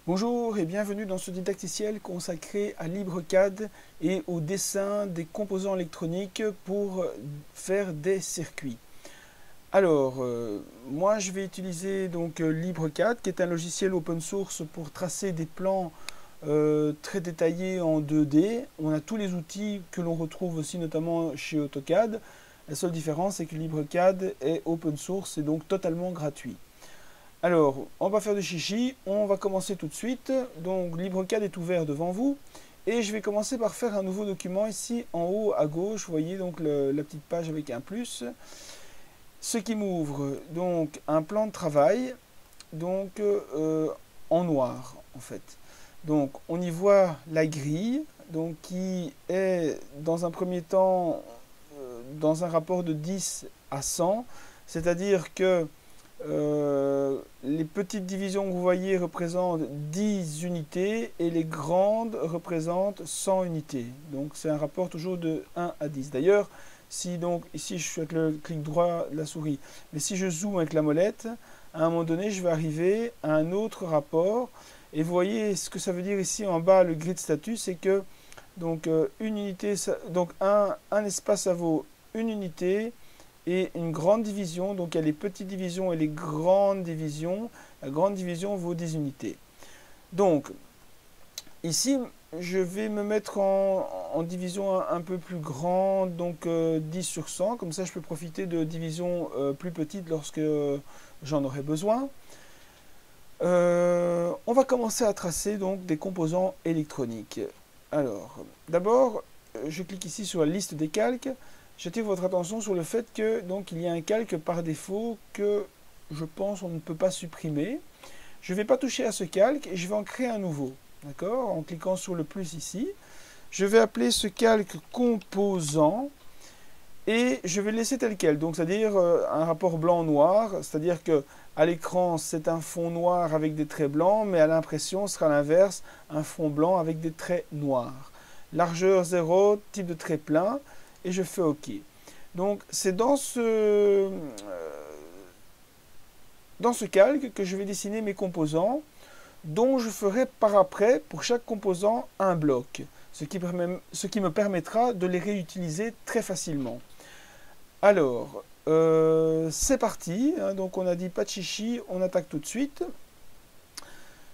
Bonjour et bienvenue dans ce didacticiel consacré à LibreCAD et au dessin des composants électroniques pour faire des circuits. Alors, moi je vais utiliser donc LibreCAD qui est un logiciel open source pour tracer des plans très détaillés en 2D. On a tous les outils que l'on retrouve aussi notamment chez AutoCAD. La seule différence c'est que LibreCAD est open source et donc totalement gratuit. Alors, on va faire du chichi, on va commencer tout de suite. Donc, LibreCAD est ouvert devant vous. Et je vais commencer par faire un nouveau document ici en haut à gauche. Vous voyez donc la petite page avec un plus. Ce qui m'ouvre donc un plan de travail, donc en noir en fait. Donc, on y voit la grille, donc qui est dans un premier temps dans un rapport de 10 à 100. C'est-à-dire que les petites divisions que vous voyez représentent 10 unités et les grandes représentent 100 unités. Donc c'est un rapport toujours de 1 à 10. D'ailleurs, si donc ici je suis avec le clic droit de la souris, mais si je zoome avec la molette, à un moment donné je vais arriver à un autre rapport. Et vous voyez ce que ça veut dire ici en bas, le grid statut, c'est que donc une unité, donc un espace ça vaut une unité et une grande division, donc il y a les petites divisions et les grandes divisions. La grande division vaut 10 unités. Donc, ici, je vais me mettre en division un peu plus grande, donc 10 sur 100. Comme ça, je peux profiter de divisions plus petites lorsque j'en aurai besoin. On va commencer à tracer donc des composants électroniques. Alors, d'abord, je clique ici sur la liste des calques. J'attire votre attention sur le fait que donc il y a un calque par défaut que je pense on ne peut pas supprimer. Je ne vais pas toucher à ce calque et je vais en créer un nouveau. D'accord? En cliquant sur le plus ici. Je vais appeler ce calque composant et je vais le laisser tel quel. Donc c'est-à-dire un rapport blanc-noir, c'est-à-dire que à l'écran c'est un fond noir avec des traits blancs, mais à l'impression ce sera l'inverse, un fond blanc avec des traits noirs. Largeur 0, type de trait plein. Et je fais OK. Donc c'est dans ce calque que je vais dessiner mes composants, dont je ferai par après pour chaque composant un bloc, ce qui me permettra de les réutiliser très facilement. Alors, c'est parti, hein, donc on a dit pas de chichi, on attaque tout de suite.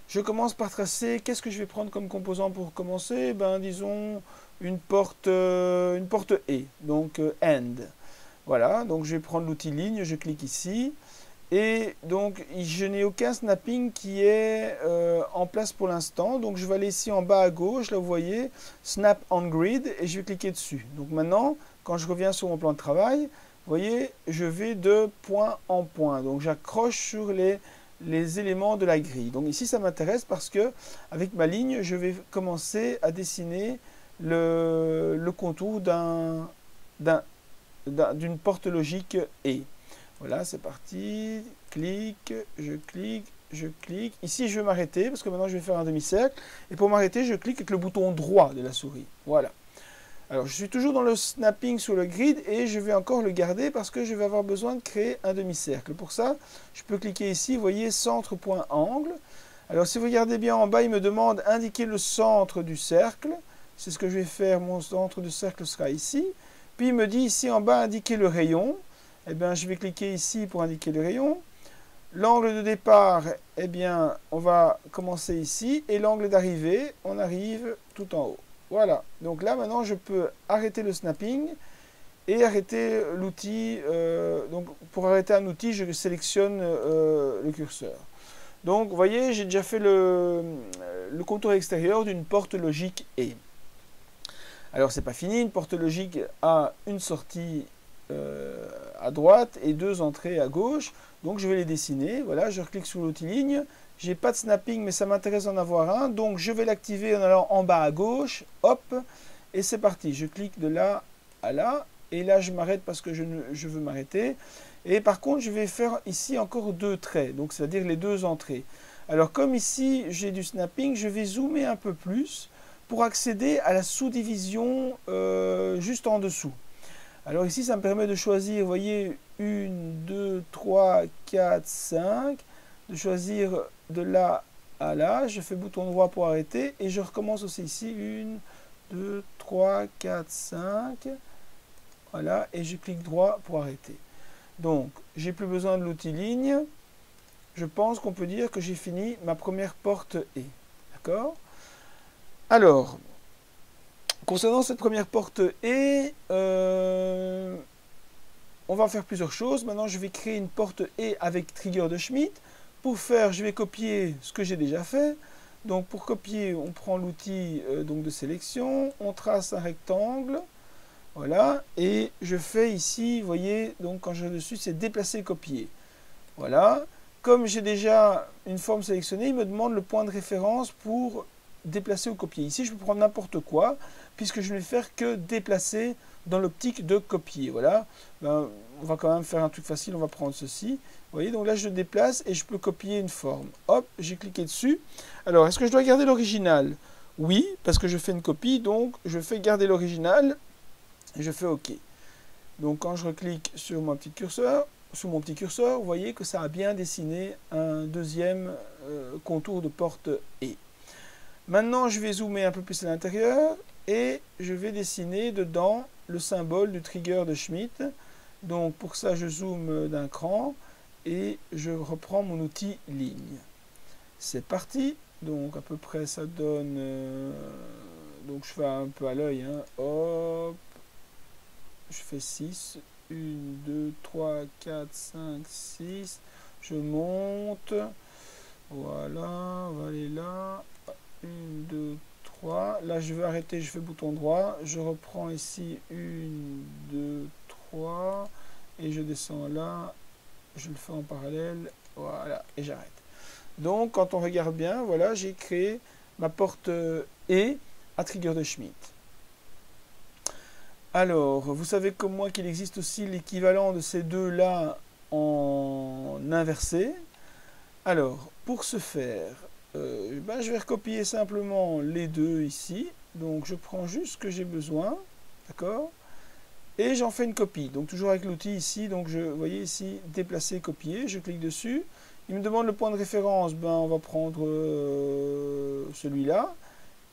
Je commence par tracer, qu'est-ce que je vais prendre comme composant pour commencer? Ben disons une porte et, donc end. Voilà, donc je vais prendre l'outil ligne, je clique ici. Et donc je n'ai aucun snapping qui est en place pour l'instant. Donc je vais aller ici en bas à gauche, là vous voyez, Snap on Grid, et je vais cliquer dessus. Donc maintenant, quand je reviens sur mon plan de travail, vous voyez, je vais de point en point. Donc j'accroche sur les éléments de la grille. Donc ici ça m'intéresse parce que avec ma ligne je vais commencer à dessiner le contour d'une porte logique et. Voilà, c'est parti, clique, je clique. Ici je vais m'arrêter parce que maintenant je vais faire un demi-cercle et pour m'arrêter je clique avec le bouton droit de la souris. Voilà. Alors je suis toujours dans le snapping sur le grid et je vais encore le garder parce que je vais avoir besoin de créer un demi-cercle. Pour ça, je peux cliquer ici, vous voyez, centre, point, angle. Alors si vous regardez bien en bas, il me demande indiquer le centre du cercle. C'est ce que je vais faire, mon centre du cercle sera ici. Puis il me dit ici en bas, indiquer le rayon. Eh bien, je vais cliquer ici pour indiquer le rayon. L'angle de départ, eh bien, on va commencer ici. Et l'angle d'arrivée, on arrive tout en haut. Voilà, donc là maintenant je peux arrêter le snapping et arrêter l'outil. Donc pour arrêter un outil, je sélectionne le curseur. Donc vous voyez, j'ai déjà fait le contour extérieur d'une porte logique et. Alors c'est pas fini, une porte logique a une sortie à droite et deux entrées à gauche. Donc je vais les dessiner. Voilà, je reclique sur l'outil ligne. J'ai pas de snapping, mais ça m'intéresse d'en avoir un. Donc je vais l'activer en allant en bas à gauche. Hop, et c'est parti. Je clique de là à là. Et là, je m'arrête parce que je veux m'arrêter. Et par contre, je vais faire ici encore deux traits. Donc, c'est-à-dire les deux entrées. Alors, comme ici, j'ai du snapping, je vais zoomer un peu plus pour accéder à la sous-division juste en dessous. Alors ici, ça me permet de choisir, vous voyez, 1, 2, 3, 4, 5, de choisir de là à là, je fais bouton droit pour arrêter et je recommence aussi ici, 1, 2, 3, 4, 5, voilà, et je clique droit pour arrêter. Donc, j'ai plus besoin de l'outil ligne. Je pense qu'on peut dire que j'ai fini ma première porte E. D'accord? Alors, concernant cette première porte E, on va faire plusieurs choses. Maintenant, je vais créer une porte E avec trigger de Schmitt. Pour faire, je vais copier ce que j'ai déjà fait. Donc, pour copier, on prend l'outil donc de sélection, on trace un rectangle. Voilà, et je fais ici, vous voyez, donc quand je vais dessus, c'est déplacer, copier. Voilà, comme j'ai déjà une forme sélectionnée, il me demande le point de référence pour déplacer ou copier. Ici, je peux prendre n'importe quoi, puisque je ne vais faire que déplacer dans l'optique de copier. Voilà, ben, on va quand même faire un truc facile, on va prendre ceci. Vous voyez, donc là, je déplace et je peux copier une forme. Hop, j'ai cliqué dessus. Alors, est-ce que je dois garder l'original? Oui, parce que je fais une copie, donc je fais garder l'original. Et je fais OK. Donc quand je reclique sur mon petit curseur, vous voyez que ça a bien dessiné un deuxième contour de porte E. Maintenant, je vais zoomer un peu plus à l'intérieur et je vais dessiner dedans le symbole du trigger de Schmitt. Donc pour ça, je zoome d'un cran et je reprends mon outil ligne. C'est parti. Donc à peu près ça donne... donc je fais un peu à l'œil. Hein. Hop. Je fais 6, 1, 2, 3, 4, 5, 6, je monte, voilà, on va aller là, 1, 2, 3, là je vais arrêter, je fais bouton droit, je reprends ici, 1, 2, 3, et je descends là, je le fais en parallèle, voilà, et j'arrête. Donc quand on regarde bien, voilà, j'ai créé ma porte E à trigger de Schmitt. Alors, vous savez comme moi qu'il existe aussi l'équivalent de ces deux-là en inversé. Alors, pour ce faire, je vais recopier simplement les deux ici. Donc, je prends juste ce que j'ai besoin, d'accord? Et j'en fais une copie. Donc, toujours avec l'outil ici. Donc, vous voyez ici, déplacer, copier. Je clique dessus. Il me demande le point de référence. Ben, on va prendre celui-là.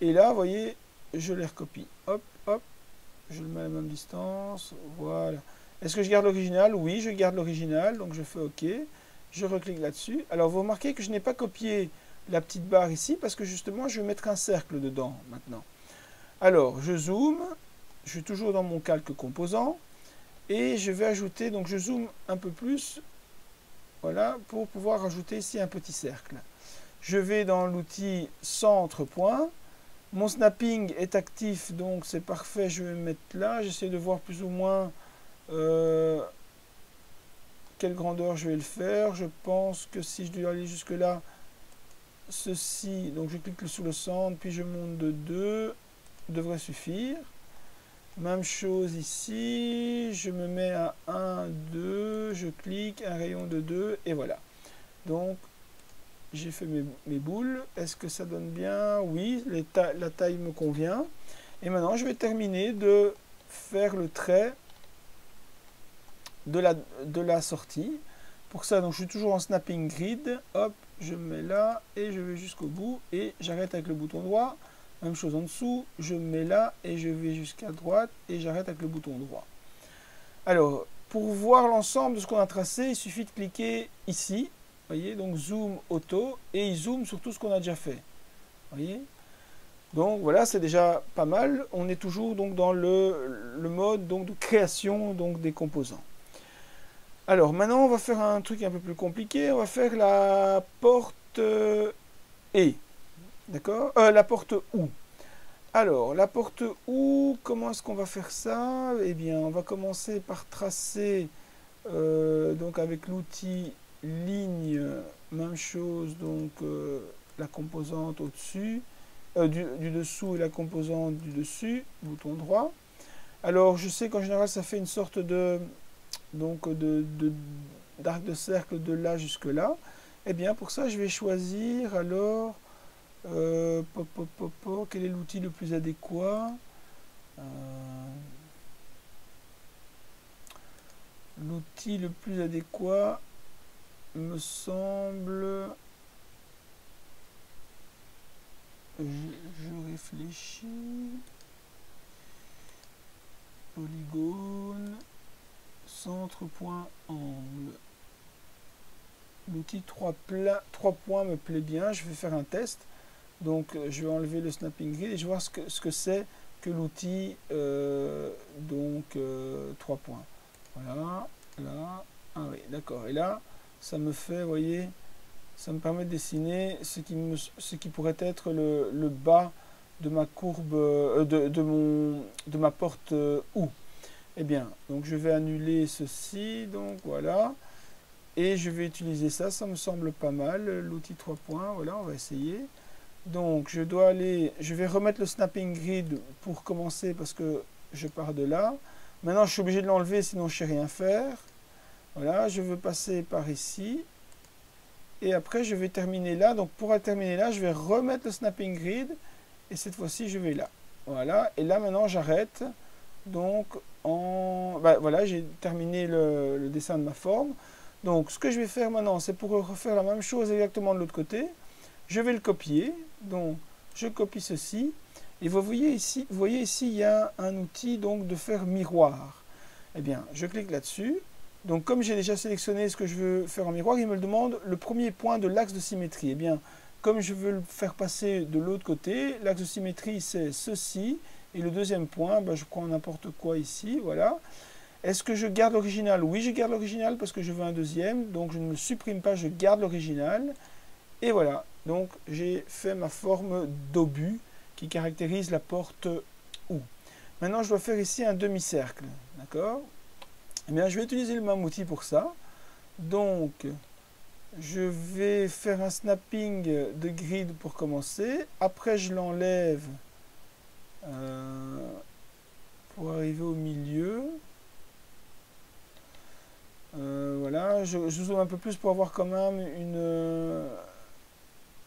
Et là, vous voyez, je les recopie. Hop, hop. Je le mets à la même distance, voilà. Est-ce que je garde l'original? Oui, je garde l'original, donc je fais OK. Je reclique là-dessus. Alors, vous remarquez que je n'ai pas copié la petite barre ici, parce que justement, je vais mettre un cercle dedans, maintenant. Alors, je zoome, je suis toujours dans mon calque composant, et je vais ajouter, donc je zoome un peu plus, voilà, pour pouvoir ajouter ici un petit cercle. Je vais dans l'outil centre point. Mon snapping est actif, donc c'est parfait, je vais me mettre là. J'essaie de voir plus ou moins quelle grandeur je vais le faire. Je pense que si je dois aller jusque là, ceci, donc je clique sur le centre, puis je monte de 2, devrait suffire. Même chose ici, je me mets à 1, 2, je clique, un rayon de 2, et voilà. Donc, j'ai fait mes boules. Est-ce que ça donne bien? Oui, la taille me convient. Et maintenant, je vais terminer de faire le trait de la sortie. Pour ça, donc, je suis toujours en snapping grid. Hop, je me mets là et je vais jusqu'au bout. Et j'arrête avec le bouton droit. Même chose en dessous. Je me mets là et je vais jusqu'à droite. Et j'arrête avec le bouton droit. Alors, pour voir l'ensemble de ce qu'on a tracé, il suffit de cliquer ici. Voyez, donc zoom auto, et il zoome sur tout ce qu'on a déjà fait. Voyez, donc voilà, c'est déjà pas mal. On est toujours donc dans le mode donc de création donc des composants. Alors maintenant, on va faire un truc un peu plus compliqué. On va faire la porte E, d'accord, la porte OU. Alors la porte OU, comment est-ce qu'on va faire ça? Eh bien, on va commencer par tracer donc avec l'outil ligne, même chose, donc la composante au-dessus, du dessous et la composante du dessus, bouton droit. Alors je sais qu'en général ça fait une sorte de d'arc de cercle de là jusque là. Et bien pour ça je vais choisir alors quel est l'outil le plus adéquat? L'outil le plus adéquat me semble réfléchis. Polygone, centre, point, angle. L'outil 3 points me plaît bien. Je vais faire un test. Donc je vais enlever le snapping grid et je vais voir ce que c'est que l'outil 3 points. Voilà, là, ah oui, d'accord. Et là, ça me fait, vous voyez, ça me permet de dessiner ce qui pourrait être le bas de ma courbe, de ma porte OU. Eh bien, donc je vais annuler ceci, donc voilà. Et je vais utiliser ça, ça me semble pas mal, l'outil 3 points, voilà, on va essayer. Donc je vais remettre le snapping grid pour commencer parce que je pars de là. Maintenant je suis obligé de l'enlever sinon je ne sais rien faire. Voilà, je veux passer par ici. Et après je vais terminer là. Donc pour terminer là, je vais remettre le snapping grid. Et cette fois-ci je vais là. Voilà, et là maintenant j'arrête. Donc voilà, j'ai terminé le dessin de ma forme. Donc ce que je vais faire maintenant, c'est pour refaire la même chose exactement de l'autre côté. Je vais le copier, donc je copie ceci, et vous voyez ici, il y a un outil donc de faire miroir. Eh bien, je clique là-dessus. Donc comme j'ai déjà sélectionné ce que je veux faire en miroir, il me le demande le premier point de l'axe de symétrie. Eh bien, comme je veux le faire passer de l'autre côté, l'axe de symétrie c'est ceci, et le deuxième point, je prends n'importe quoi ici, voilà. Est-ce que je garde l'original? Oui, je garde l'original parce que je veux un deuxième, donc je ne me supprime pas, je garde l'original. Et voilà, donc j'ai fait ma forme d'obus qui caractérise la porte OU. Maintenant, je dois faire ici un demi-cercle, d'accord? Eh bien, je vais utiliser le même outil pour ça. Donc, je vais faire un snapping de grid pour commencer. Après, je l'enlève pour arriver au milieu. Voilà, je zoome un peu plus pour avoir quand même une...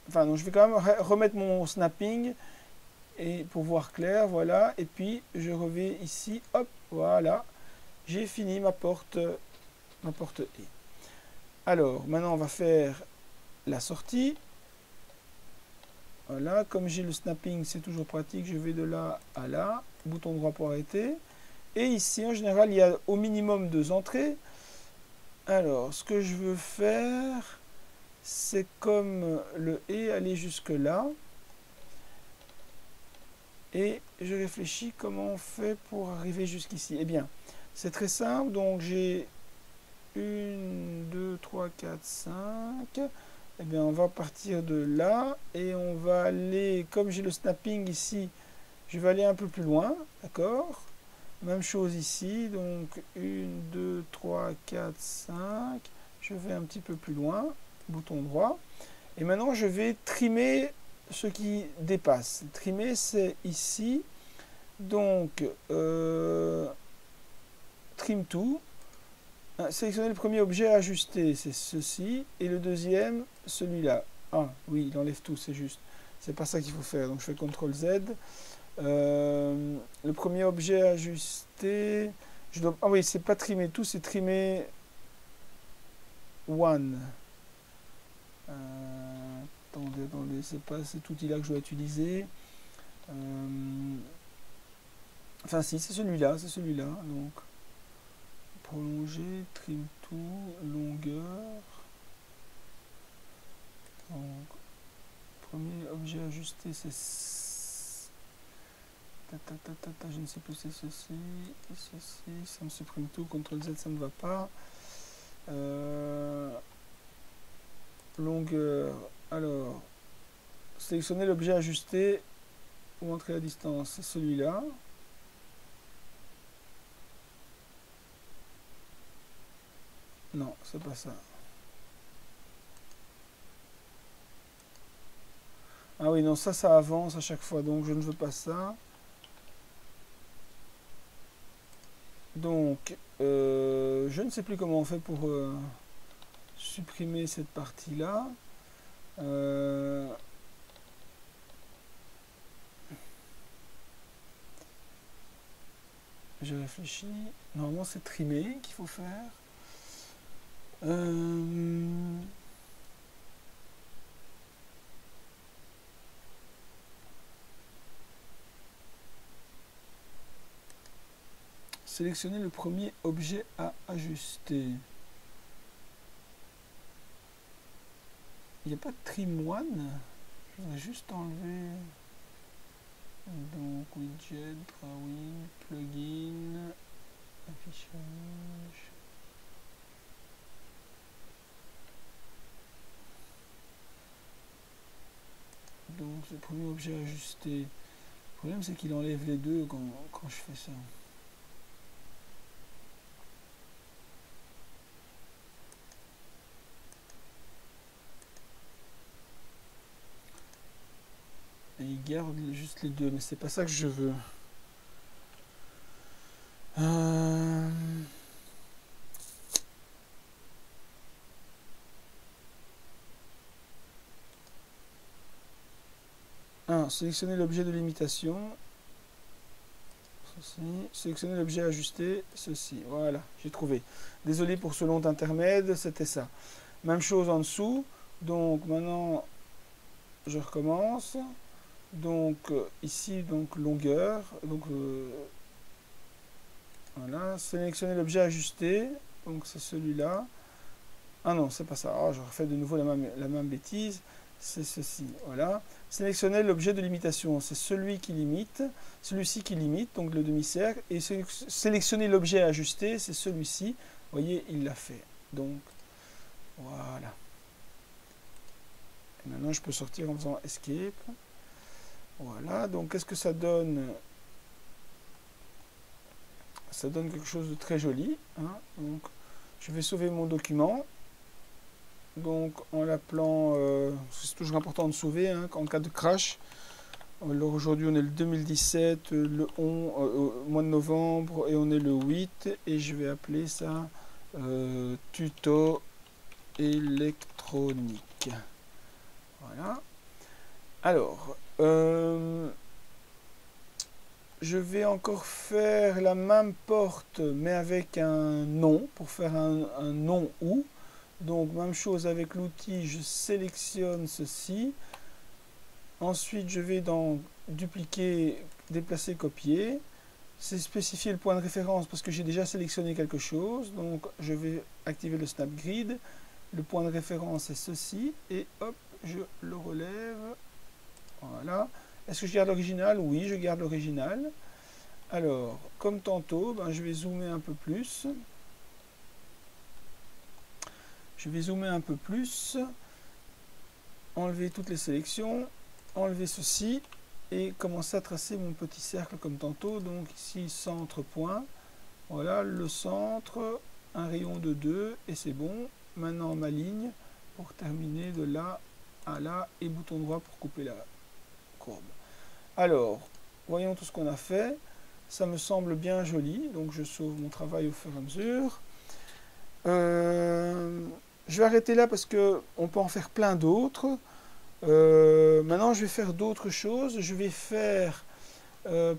Enfin, donc je vais quand même remettre mon snapping et pour voir clair, voilà. Et puis, je reviens ici, hop, voilà. J'ai fini ma porte E. Alors, maintenant, on va faire la sortie. Voilà, comme j'ai le snapping, c'est toujours pratique. Je vais de là à là. Bouton droit pour arrêter. Et ici, en général, il y a au minimum 2 entrées. Alors, ce que je veux faire, c'est comme le et aller jusque là. Et je réfléchis comment on fait pour arriver jusqu'ici. Eh bien, c'est très simple. Donc, j'ai 1, 2, 3, 4, 5. Eh bien, on va partir de là. Et on va aller, comme j'ai le snapping ici, je vais aller un peu plus loin. D'accord? Même chose ici. Donc, 1, 2, 3, 4, 5. Je vais un petit peu plus loin. Bouton droit. Et maintenant, je vais trimer ce qui dépasse. Trimer, c'est ici. Donc, trim tout. Sélectionner le premier objet à ajuster, c'est ceci. Et le deuxième, celui-là. Ah, oui, il enlève tout, c'est juste. C'est pas ça qu'il faut faire. Donc, je fais CTRL Z. Le premier objet à ajuster. Ah oui, c'est pas trimer tout, c'est trimer one. Attendez, c'est pas cet outil-là que je dois utiliser. Enfin, si, c'est celui-là, Donc, prolonger, trim tout, longueur. Donc, premier objet ajusté, c'est... Je ne sais plus, c'est ceci, et ceci, ça me supprime tout, CTRL Z, ça ne va pas. Longueur, alors, sélectionner l'objet ajusté ou entrer à distance, c'est celui-là. Non, c'est pas ça. Ah oui, non, ça avance à chaque fois, donc je ne veux pas ça. Donc, je ne sais plus comment on fait pour supprimer cette partie-là. Je réfléchis. Normalement, c'est trimer qu'il faut faire. sélectionner le premier objet à ajuster. Il n'y a pas de trim one. Je voudrais juste enlever. Donc widget, drawing, plugin, affichage. Donc le premier objet à ajuster. Le problème c'est qu'il enlève les deux quand je fais ça. Et il garde juste les deux, mais c'est pas ça que je veux. Sélectionner l'objet de limitation. Ceci. Sélectionner l'objet ajusté. Ceci. Voilà, j'ai trouvé. Désolé pour ce long intermède, c'était ça. Même chose en dessous. Donc maintenant, je recommence. Donc ici, donc longueur. Donc voilà. Sélectionner l'objet ajusté. Donc c'est celui-là. Ah non, c'est pas ça. Oh, je refais de nouveau la même bêtise. C'est ceci, voilà. Sélectionner l'objet de limitation, c'est celui qui limite, celui-ci qui limite, donc le demi-cercle, et sélectionner l'objet ajusté, c'est celui-ci. Vous voyez, il l'a fait. Donc, voilà. Et maintenant, je peux sortir en faisant Escape. Voilà, donc qu'est-ce que ça donne? Ça donne quelque chose de très joli. Hein. Donc, je vais sauver mon document. Donc en l'appelant, c'est toujours important de sauver hein, en cas de crash. Alors aujourd'hui on est le 2017, le 11, mois de novembre et on est le 8 et je vais appeler ça tuto électronique. Voilà. Alors, je vais encore faire la même porte mais avec un nom pour faire un nom ou. Donc même chose avec l'outil, je sélectionne ceci. Ensuite je vais dans dupliquer, déplacer, copier. C'est spécifier le point de référence parce que j'ai déjà sélectionné quelque chose. Donc je vais activer le snap grid. Le point de référence est ceci. Et hop, je le relève. Voilà. Est-ce que je garde l'original? Oui, je garde l'original. Alors, comme tantôt, ben, je vais zoomer un peu plus. Je vais zoomer un peu plus, enlever toutes les sélections, enlever ceci et commencer à tracer mon petit cercle comme tantôt. Donc ici, centre, point. Voilà, le centre, un rayon de 2 et c'est bon. Maintenant, ma ligne pour terminer de là à là et bouton droit pour couper la courbe. Alors, voyons tout ce qu'on a fait. Ça me semble bien joli, donc je sauve mon travail au fur et à mesure. Je vais arrêter là parce qu'on peut en faire plein d'autres. Maintenant, je vais faire d'autres choses. Je vais faire,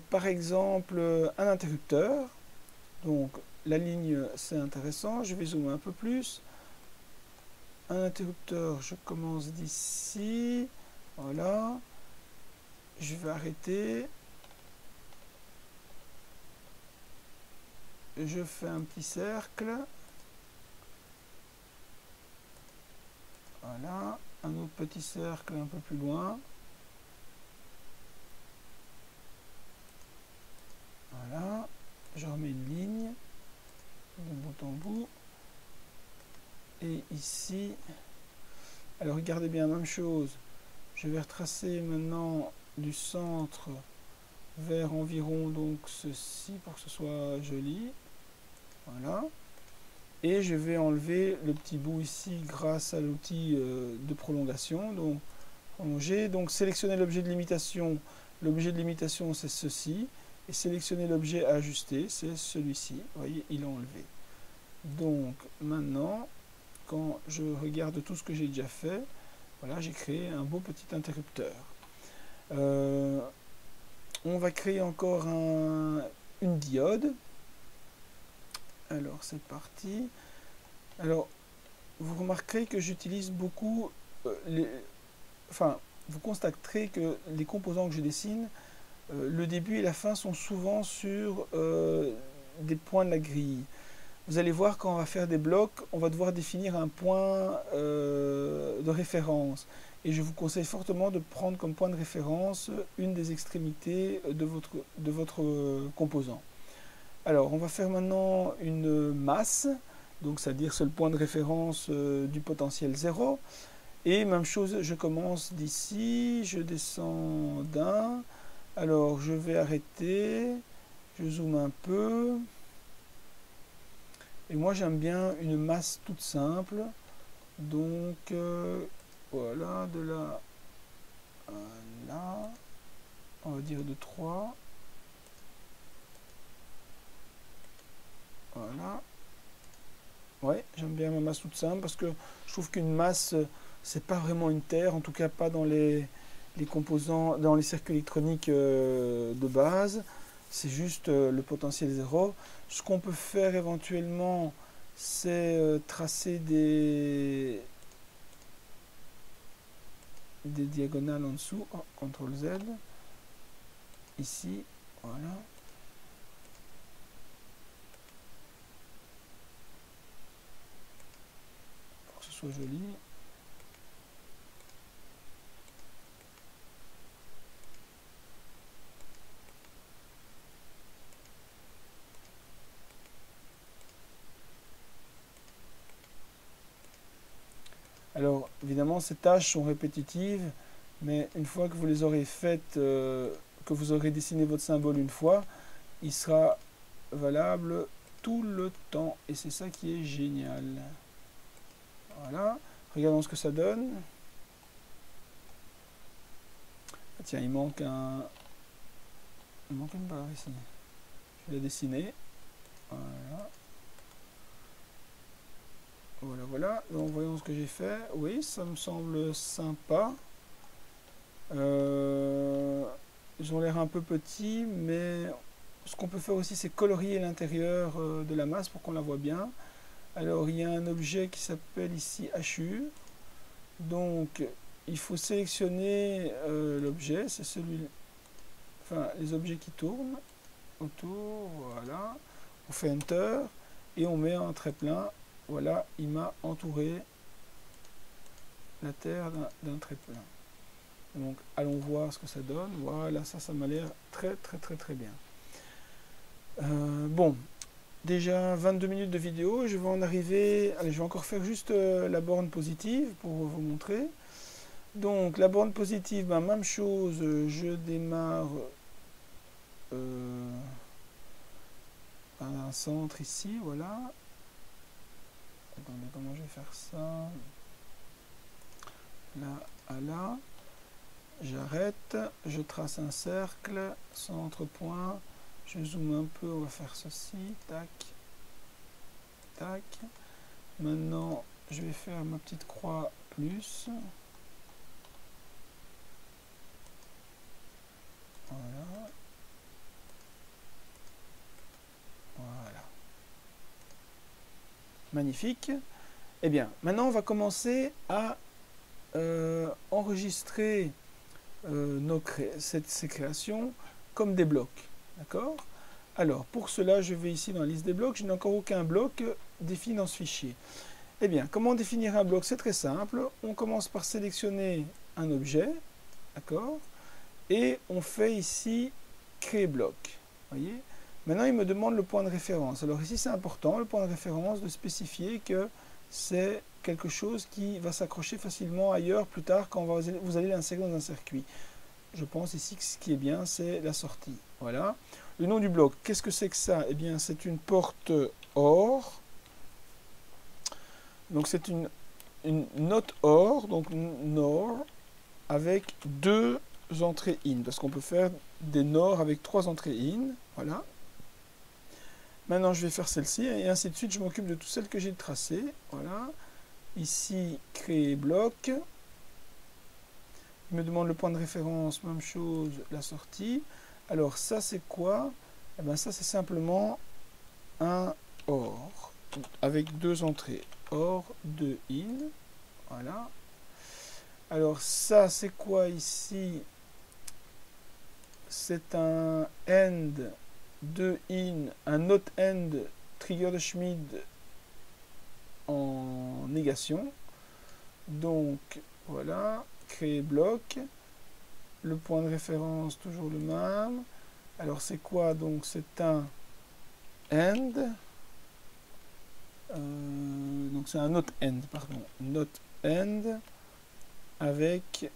par exemple, un interrupteur. Donc, la ligne, c'est intéressant. Je vais zoomer un peu plus. Un interrupteur, je commence d'ici. Voilà. Je vais arrêter. Je fais un petit cercle. Voilà, un autre petit cercle un peu plus loin. Voilà, je remets une ligne de bout en bout. Et ici, alors regardez bien, même chose. Je vais retracer maintenant du centre vers environ donc ceci pour que ce soit joli. Voilà. Et je vais enlever le petit bout ici grâce à l'outil de prolongation. Donc, prolonger. Donc, sélectionner l'objet de limitation. L'objet de limitation, c'est ceci. Et sélectionner l'objet à ajuster, c'est celui-ci. Vous voyez, il est enlevé. Donc, maintenant, quand je regarde tout ce que j'ai déjà fait, voilà, j'ai créé un beau petit interrupteur. On va créer encore une diode. Alors, c'est parti. Alors, vous remarquerez que j'utilise beaucoup vous constaterez que les composants que je dessine, le début et la fin sont souvent sur des points de la grille. Vous allez voir, quand on va faire des blocs, on va devoir définir un point de référence. Et je vous conseille fortement de prendre comme point de référence une des extrémités de votre composant. Alors, on va faire maintenant une masse, donc c'est-à-dire c'est le point de référence du potentiel 0. Et même chose, je commence d'ici, je descends d'un. Alors, je vais arrêter, je zoome un peu. Et moi, j'aime bien une masse toute simple. Donc, voilà, de là à là, on va dire de 3. Voilà. Ouais, j'aime bien ma masse toute simple parce que je trouve qu'une masse, c'est pas vraiment une terre, en tout cas pas dans les composants, dans les circuits électroniques de base. C'est juste le potentiel 0. Ce qu'on peut faire éventuellement, c'est tracer des diagonales en dessous. Oh, CTRL Z. Ici, voilà. Pour que ce soit joli. Alors, évidemment, ces tâches sont répétitives, mais une fois que vous les aurez faites, que vous aurez dessiné votre symbole une fois, il sera valable tout le temps. Et c'est ça qui est génial. Voilà. Regardons ce que ça donne. Ah, tiens, il manque une barre ici. Je vais la dessiner. Voilà. Voilà, voilà. Donc, voyons ce que j'ai fait. Oui, ça me semble sympa. Ils ont l'air un peu petits, mais ce qu'on peut faire aussi, c'est colorier l'intérieur de la masse pour qu'on la voit bien. Alors, il y a un objet qui s'appelle ici HU. Donc, il faut sélectionner l'objet. C'est celui, enfin, les objets qui tournent autour. Voilà. On fait Enter et on met un trait plein. Voilà, il m'a entouré la Terre d'un trait plein. Donc, allons voir ce que ça donne. Voilà, ça m'a l'air très bien. Bon, déjà 22 minutes de vidéo. Je vais en arriver... Allez, je vais encore faire juste la borne positive pour vous montrer. Donc, la borne positive, ben, même chose. Je démarre par un centre ici, voilà. Attendez, comment je vais faire ça? Là à là. J'arrête, je trace un cercle, centre point, je zoome un peu, on va faire ceci, tac, tac. Maintenant, je vais faire ma petite croix plus. Voilà. Voilà. Magnifique. Eh bien, maintenant, on va commencer à enregistrer ces créations comme des blocs. D'accord? Alors, pour cela, je vais ici dans la liste des blocs. Je n'ai encore aucun bloc défini dans ce fichier. Eh bien, comment définir un bloc? C'est très simple. On commence par sélectionner un objet. D'accord? Et on fait ici créer bloc. Voyez? Maintenant, il me demande le point de référence. Alors ici, c'est important, le point de référence, de spécifier que c'est quelque chose qui va s'accrocher facilement ailleurs plus tard quand vous allez l'insérer dans un circuit. Je pense ici que ce qui est bien, c'est la sortie. Voilà. Le nom du bloc, qu'est-ce que c'est que ça? Eh bien, c'est une porte OR. Donc, c'est une note OR, donc NOR, avec 2 entrées IN. Parce qu'on peut faire des NOR avec 3 entrées IN. Voilà. Maintenant, je vais faire celle-ci et ainsi de suite. Je m'occupe de toutes celles que j'ai tracées. Voilà. Ici, créer bloc. Il me demande le point de référence, même chose, la sortie. Alors, ça, c'est quoi? Eh bien, ça, c'est simplement un OR avec 2 entrées. OR, 2 IN. Voilà. Alors, ça, c'est quoi ici? C'est un AND 2 in, un not end trigger de Schmid en négation. Donc voilà, créer bloc. Le point de référence toujours le même. Alors c'est quoi? Donc c'est un end. Donc c'est un not end, pardon. Not end avec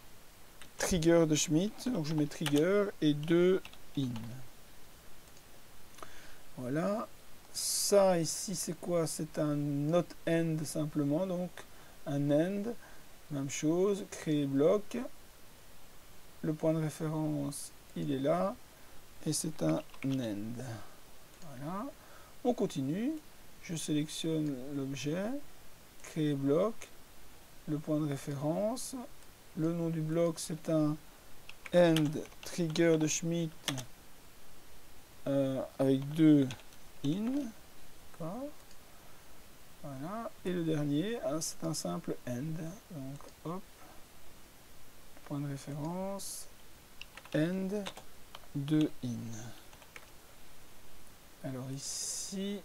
trigger de Schmidt. Donc je mets trigger et 2 in. Voilà. Ça ici c'est quoi? C'est un not end simplement. Donc un end. Même chose. Créer bloc. Le point de référence il est là. Et c'est un end. Voilà. On continue. Je sélectionne l'objet. Créer bloc. Le point de référence. Le nom du bloc c'est un end trigger de Schmidt avec 2 in. Voilà. Et le dernier, c'est un simple end. Donc hop. Point de référence. End 2 in. Alors ici,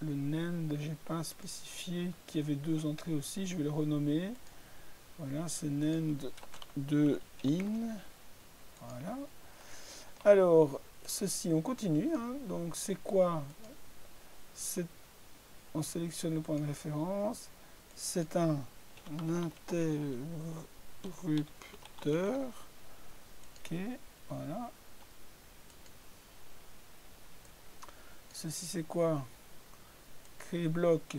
le NAND, j'ai pas spécifié qu'il y avait 2 entrées aussi. Je vais le renommer. Voilà, c'est NAND 2 in. Voilà. Alors, ceci, on continue. Hein. Donc, c'est quoi? On sélectionne le point de référence. C'est un interrupteur. Ok, voilà. Ceci, c'est quoi? Créer bloc.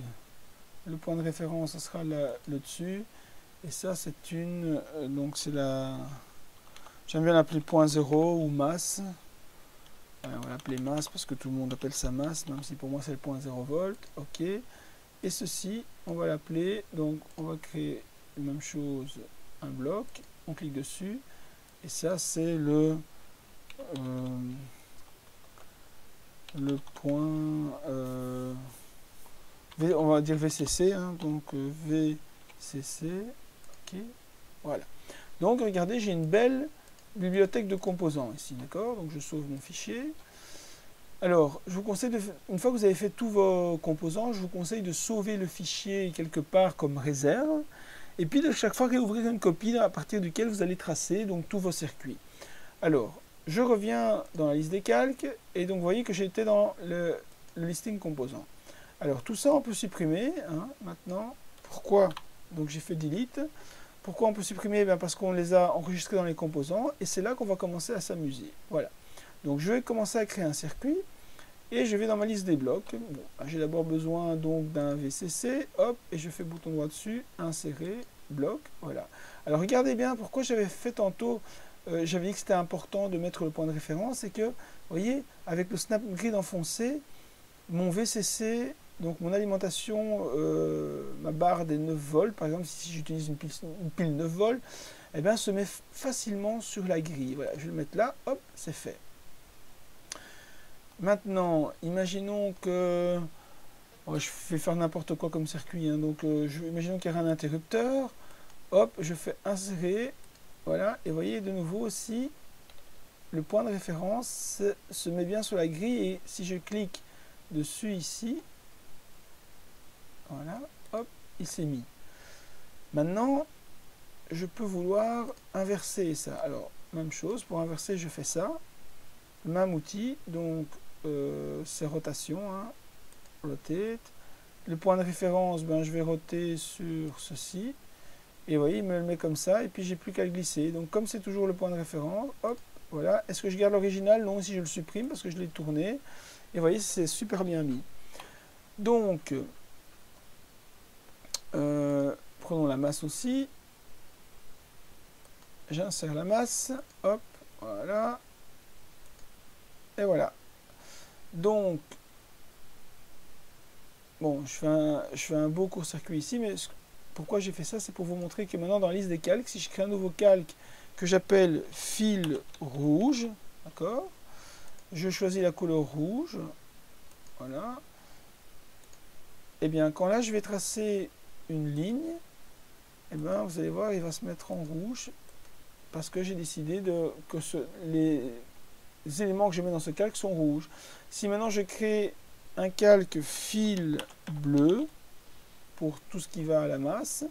Le point de référence, ce sera là, le dessus. Et ça, c'est une... donc, c'est la... J'aime bien l'appeler point 0 ou masse. On va l'appeler masse parce que tout le monde appelle ça masse, même si pour moi c'est le point 0 volt. Ok. Et ceci, on va l'appeler, donc on va créer la même chose, un bloc. On clique dessus. Et ça, c'est le point... on va dire VCC. Hein, donc VCC. Ok. Voilà. Donc regardez, j'ai une belle bibliothèque de composants ici, d'accord? Donc je sauve mon fichier. Alors, je vous conseille, une fois que vous avez fait tous vos composants, je vous conseille de sauver le fichier quelque part comme réserve, et puis de chaque fois réouvrir une copie à partir duquel vous allez tracer donc tous vos circuits. Alors, je reviens dans la liste des calques, et donc vous voyez que j'étais dans le listing composants. Alors, tout ça on peut supprimer, hein, maintenant. Pourquoi? Donc j'ai fait delete. Pourquoi on peut supprimer? Parce qu'on les a enregistrés dans les composants et c'est là qu'on va commencer à s'amuser. Voilà. Donc je vais commencer à créer un circuit et je vais dans ma liste des blocs. Bon, j'ai d'abord besoin donc d'un VCC. Hop, et je fais bouton droit dessus, insérer, bloc. Voilà. Alors regardez bien pourquoi j'avais fait tantôt, j'avais dit que c'était important de mettre le point de référence. C'est que, vous voyez, avec le snap grid enfoncé, mon VCC... Donc mon alimentation, ma barre des 9 volts, par exemple, si j'utilise une pile 9 volts, eh bien, se met facilement sur la grille. Voilà, je vais le mettre là, hop, c'est fait. Maintenant, imaginons que... je vais faire n'importe quoi comme circuit. Hein, donc, imaginons qu'il y a un interrupteur. Hop, je fais insérer. Voilà, et vous voyez de nouveau aussi, le point de référence se met bien sur la grille. Et si je clique dessus ici, voilà, hop, il s'est mis. Maintenant, je peux vouloir inverser ça. Alors, même chose, pour inverser, je fais ça. Même outil, donc c'est rotation, hein, rotate. Le point de référence, ben, je vais roter sur ceci. Et vous voyez, il me le met comme ça, et puis j'ai plus qu'à le glisser. Donc, comme c'est toujours le point de référence, hop, voilà. Est-ce que je garde l'original? Non, si je le supprime, parce que je l'ai tourné. Et vous voyez, c'est super bien mis. Donc... prenons la masse aussi. J'insère la masse. Hop, voilà. Et voilà. Donc, bon, je fais un beau court-circuit ici, mais pourquoi j'ai fait ça? C'est pour vous montrer que maintenant, dans la liste des calques, si je crée un nouveau calque que j'appelle fil rouge, d'accord? Je choisis la couleur rouge. Voilà. Et bien, quand là, je vais tracer une ligne, et bien vous allez voir, il va se mettre en rouge parce que j'ai décidé que éléments que je mets dans ce calque sont rouges. Si maintenant je crée un calque fil bleu pour tout ce qui va à la masse,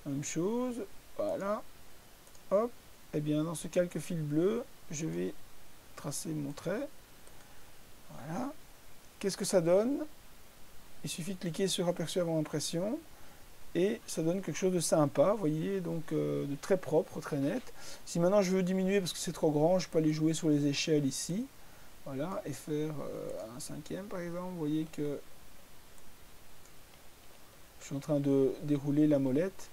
même chose, voilà, hop, et bien dans ce calque fil bleu, je vais tracer mon trait, voilà. Qu'est-ce que ça donne? Il suffit de cliquer sur aperçu avant impression et ça donne quelque chose de sympa, vous voyez, donc de très propre, très net. Si maintenant je veux diminuer parce que c'est trop grand, je peux aller jouer sur les échelles ici, voilà, et faire un cinquième par exemple. Vous voyez que je suis en train de dérouler la molette.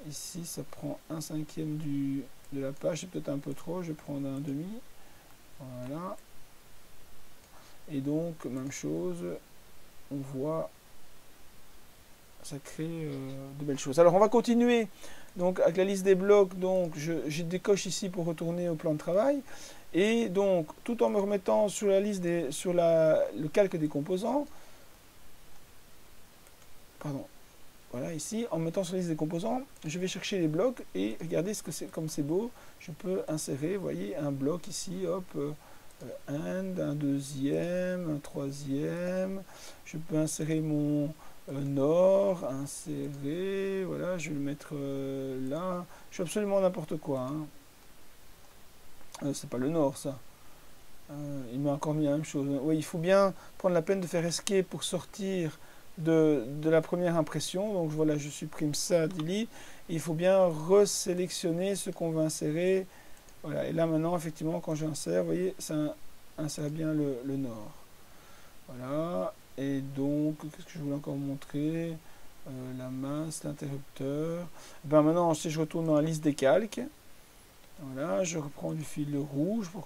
Ici, ça prend un cinquième de la page, c'est peut-être un peu trop, je vais prendre un demi, voilà. Et donc, même chose, on voit, ça crée de belles choses. Alors, on va continuer donc avec la liste des blocs. Donc, je décoche ici pour retourner au plan de travail. Et donc, tout en me remettant sur la liste le calque des composants, pardon, voilà, ici, en me mettant sur la liste des composants, je vais chercher les blocs et regardez ce que c'est, comme c'est beau. Je peux insérer, vous voyez, un bloc ici, hop, un deuxième, un troisième. Je peux insérer mon nord, insérer, voilà, je vais le mettre là. Je fais absolument n'importe quoi. C'est pas le nord, ça. Il m'a encore mis la même chose. Oui, il faut bien prendre la peine de faire escape pour sortir de la première impression. Donc voilà, je supprime ça, delete. Il faut bien resélectionner ce qu'on veut insérer. Voilà, et là maintenant, effectivement, quand j'insère, vous voyez, ça insère bien le nord. Voilà, et donc, qu'est-ce que je voulais encore montrer? La masse, l'interrupteur. Ben maintenant, si je retourne dans la liste des calques, voilà, je reprends du fil rouge pour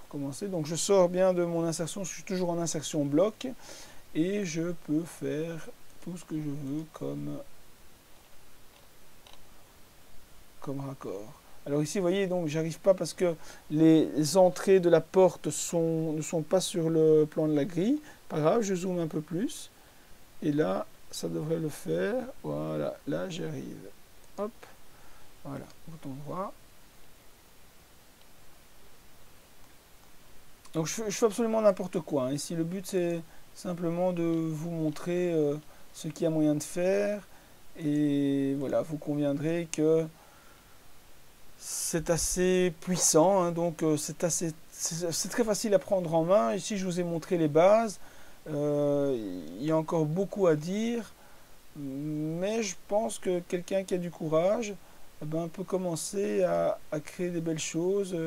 commencer. Donc je sors bien de mon insertion, je suis toujours en insertion bloc, et je peux faire tout ce que je veux comme raccord. Alors ici, vous voyez, donc j'arrive pas parce que les entrées de la porte ne sont pas sur le plan de la grille. Pas grave, je zoome un peu plus. Et là, ça devrait le faire. Voilà, là j'arrive. Hop, voilà, bouton droit. Donc je fais absolument n'importe quoi. Hein. Ici, le but, c'est simplement de vous montrer ce qu'il y a moyen de faire. Et voilà, vous conviendrez que c'est assez puissant, hein, donc c'est très facile à prendre en main. Ici, je vous ai montré les bases. Il y a encore beaucoup à dire, mais je pense que quelqu'un qui a du courage peut commencer à créer des belles choses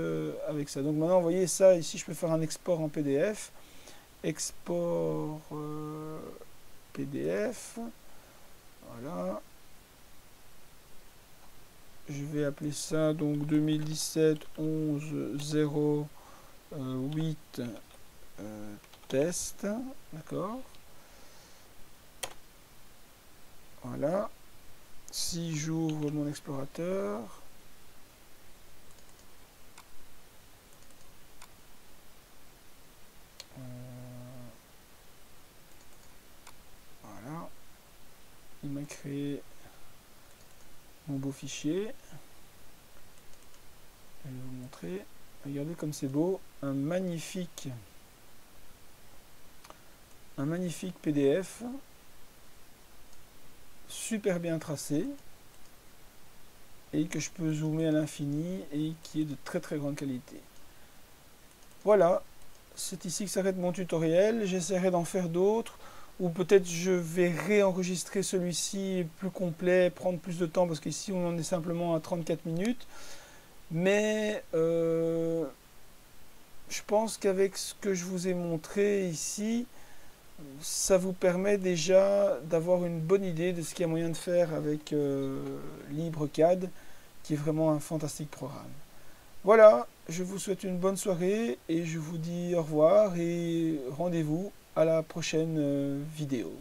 avec ça. Donc maintenant, vous voyez ça, ici, je peux faire un export en PDF. Export PDF. Voilà. Je vais appeler ça donc 2017 11 08 test, d'accord. Voilà. Si j'ouvre mon explorateur, voilà, il m'a créé mon beau fichier. Je vais vous montrer. Regardez comme c'est beau, un magnifique PDF, super bien tracé, et que je peux zoomer à l'infini et qui est de très très grande qualité. Voilà, c'est ici que s'arrête mon tutoriel. J'essaierai d'en faire d'autres, ou peut-être je vais réenregistrer celui-ci plus complet, prendre plus de temps, parce qu'ici on en est simplement à 34 minutes. Mais je pense qu'avec ce que je vous ai montré ici, ça vous permet déjà d'avoir une bonne idée de ce qu'il y a moyen de faire avec LibreCAD, qui est vraiment un fantastique programme. Voilà, je vous souhaite une bonne soirée et je vous dis au revoir et rendez-vous à la prochaine vidéo.